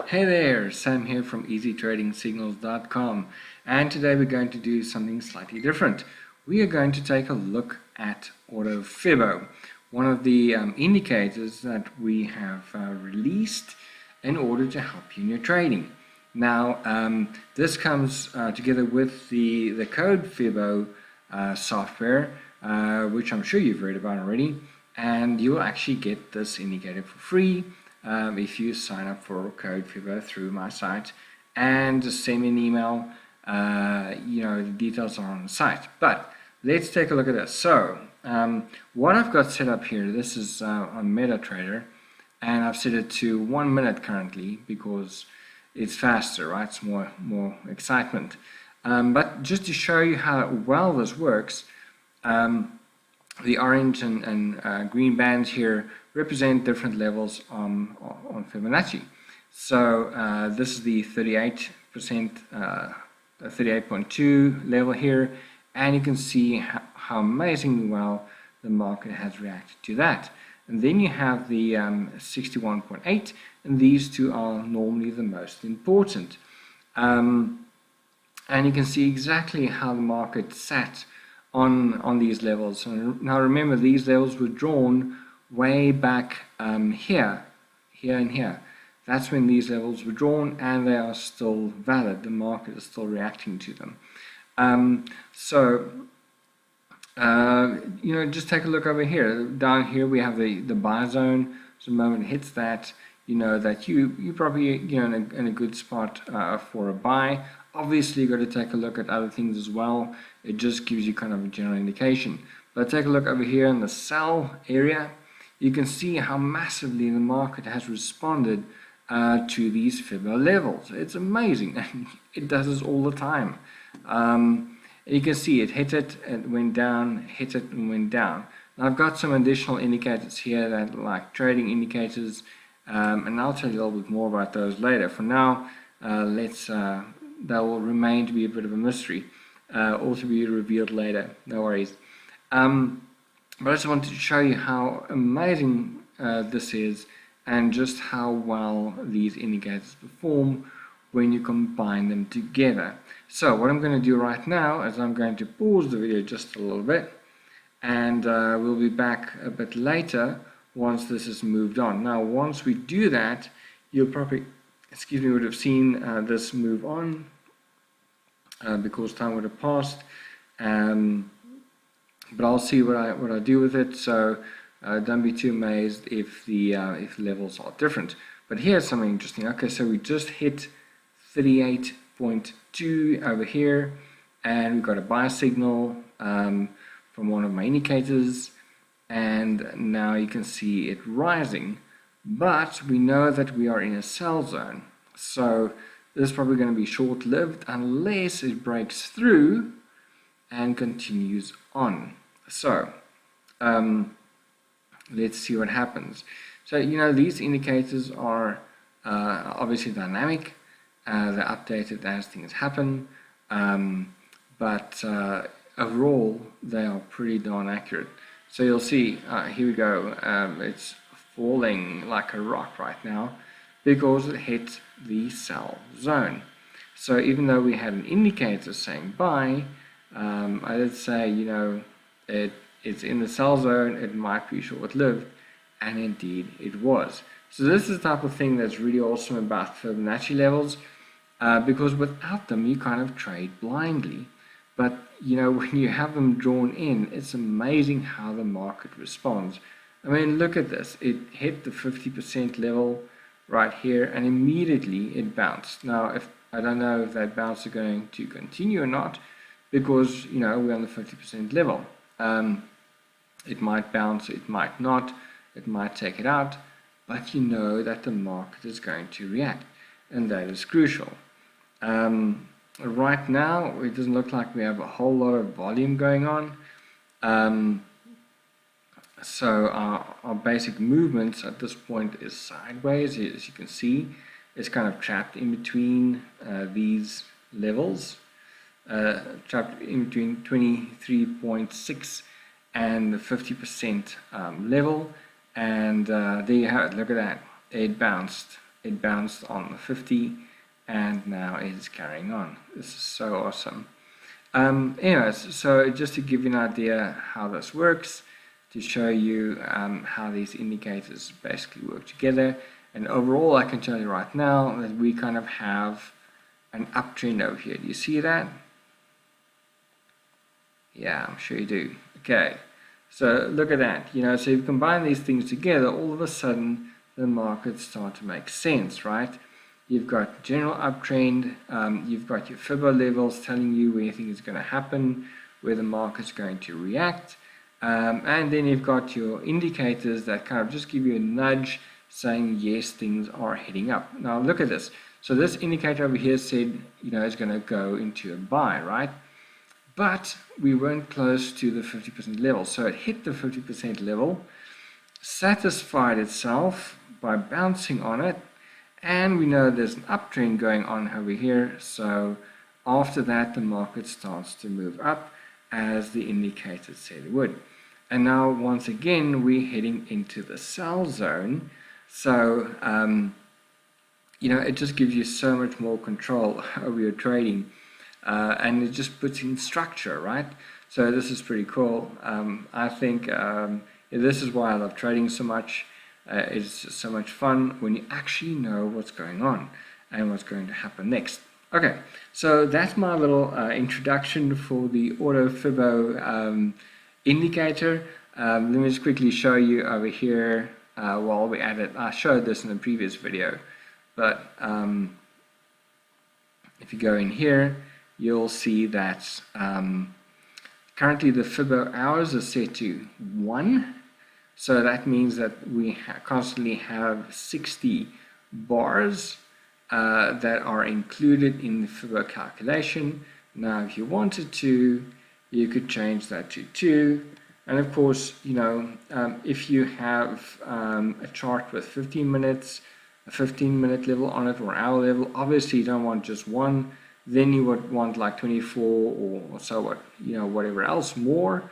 Hey there, Sam here from EasyTradingSignals.com, and today we're going to do something slightly different. We are going to take a look at CodeFibo, one of the indicators that we have released in order to help you in your trading. Now, this comes together with the CodeFibo software, which I'm sure you've read about already, and you'll actually get this indicator for free if you sign up for CodeFibo through my site and just send me an email. The details are on the site. But let's take a look at this. So what I've got set up here, this is on MetaTrader, and I've set it to 1 minute currently because it's faster, right? It's more excitement. But just to show you how well this works, the orange and green bands here represent different levels on Fibonacci. So this is the 38.2 level here, and you can see how amazingly well the market has reacted to that. And then you have the 61.8, and these two are normally the most important. And you can see exactly how the market sat on these levels. And now remember, these levels were drawn way back here and here. That's when these levels were drawn, and they are still valid. The market is still reacting to them. Just take a look over here. Down here we have the buy zone. So the moment it hits that, you know that you probably in a good spot for a buy. Obviously, you've got to take a look at other things as well. It just gives you kind of a general indication. But take a look over here in the sell area. You can see how massively the market has responded to these Fibo levels. It's amazing. It does this all the time. You can see it hit it, it went down, hit it and went down. Now I've got some additional indicators here that like trading indicators, and I'll tell you a little bit more about those later. For now, that will remain to be a bit of a mystery, all to be revealed later, no worries. But I just wanted to show you how amazing this is, and just how well these indicators perform when you combine them together. So what I'm going to do right now is I'm going to pause the video just a little bit, and we'll be back a bit later once this has moved on. Now once we do that, you'll probably would have seen this move on because time would have passed, but I'll see what I do with it. So don't be too amazed if the levels are different. But here's something interesting. Okay, so we just hit 38.2 over here, and we got a buy signal from one of my indicators, and now you can see it rising. But we know that we are in a sell zone, so this is probably going to be short-lived unless it breaks through and continues on. So let's see what happens. So these indicators are obviously dynamic. They're updated as things happen, but overall they are pretty darn accurate. So you'll see here we go. It's falling like a rock right now because it hit the sell zone. So even though we had an indicator saying buy, I did say it's in the sell zone, it might be short-lived, and indeed it was. So this is the type of thing that's really awesome about Fibonacci levels, because without them you kind of trade blindly. But when you have them drawn in, it's amazing how the market responds. I mean, look at this. It hit the 50% level right here, and immediately it bounced. Now, I don't know if that bounce is going to continue or not, because we're on the 50% level. It might bounce, it might not, it might take it out, but you know that the market is going to react, and that is crucial. Right now, it doesn't look like we have a whole lot of volume going on. So our basic movements at this point is sideways. As you can see, it's kind of trapped in between these levels, trapped in between 23.6 and the 50% level, and there you have it. Look at that, it bounced it bounced on the 50 and now it's carrying on. This is so awesome. Anyways, so just to give you an idea how this works, to show you how these indicators basically work together, and overall I can tell you right now that we kind of have an uptrend over here. Do you see that? Yeah, I'm sure you do. Okay, so look at that. So you combine these things together, all of a sudden the markets start to make sense, right? You've got general uptrend, you've got your Fibo levels telling you where things are going to happen, where the market's going to react, and then you've got your indicators that kind of just give you a nudge saying yes, things are heading up. Now look at this. So this indicator over here said, it's going to go into a buy, right? But we weren't close to the 50% level. So it hit the 50% level, satisfied itself by bouncing on it, and we know there's an uptrend going on over here. So after that, the market starts to move up as the indicator said it would. And now once again, we're heading into the sell zone. So, it just gives you so much more control over your trading. And it just puts in structure, right? So this is pretty cool. I think this is why I love trading so much. It's just so much fun when you actually know what's going on and what's going to happen next. Okay, so that's my little introduction for the CodeFibo indicator. Let me just quickly show you over here while we're at it. I showed this in the previous video, but if you go in here, you'll see that currently the Fibo hours are set to 1. So that means that we constantly have 60 bars that are included in the Fibo calculation. Now, if you wanted to, you could change that to 2. And of course, if you have a chart with 15 minutes, a 15-minute level on it, or hour level, obviously you don't want just one. Then you would want like 24 or so whatever else more.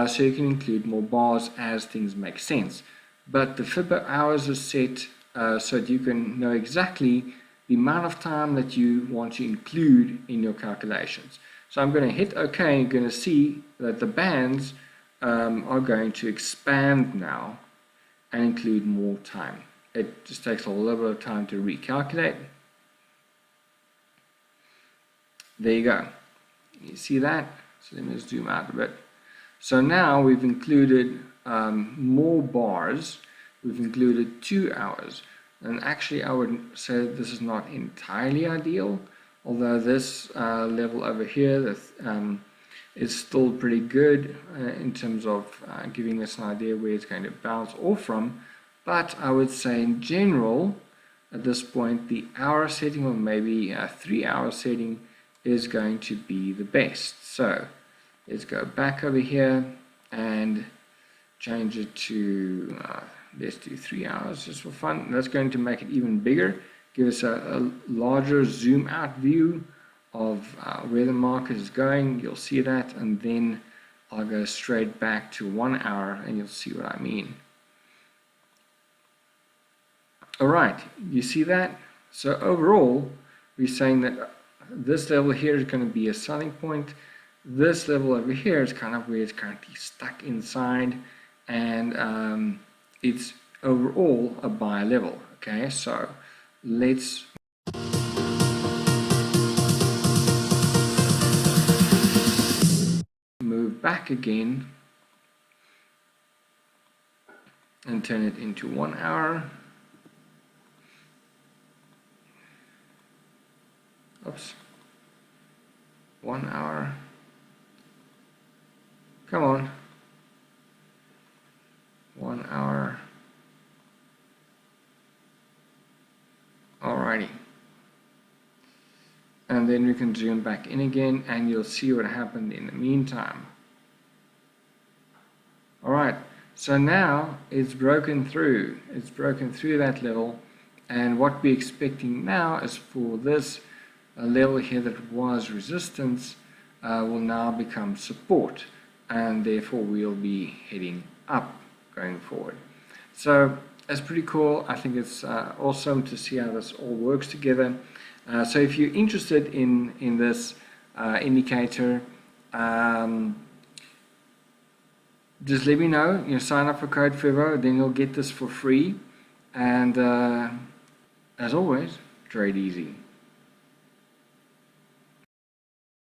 So you can include more bars as things make sense. But the Fibo hours are set so that you can know exactly the amount of time that you want to include in your calculations. So I'm going to hit OK, and you're going to see that the bands are going to expand now and include more time. It just takes a little bit of time to recalculate. There you go. You see that? So let me just zoom out a bit. So now we've included more bars. We've included 2 hours. And actually I would say this is not entirely ideal, although this level over here that is still pretty good in terms of giving us an idea where it's going to bounce off from. But I would say in general, at this point, the hour setting, or maybe a 3-hour setting, is going to be the best. So let's go back over here and change it to let's do 3 hours just for fun. That's going to make it even bigger, give us a larger zoom out view of where the market is going. You'll see that, and then I'll go straight back to 1 hour and you'll see what I mean. Alright, you see that? So overall, we're saying that this level here is going to be a selling point. This level over here is kind of where it's currently stuck inside, and it's overall a buy level. Okay, so let's move back again and turn it into 1 hour. Oops. 1 hour. Come on. 1 hour. Alrighty. And then we can zoom back in again and you'll see what happened in the meantime. Alright, so now it's broken through. It's broken through that level, and what we're expecting now is for this level here that was resistance will now become support, and therefore we'll be heading up going forward. So That's pretty cool. I think it's awesome to see how this all works together. So if you're interested in this indicator, just let me know. You sign up for CodeFibo, then you'll get this for free. And as always, trade easy.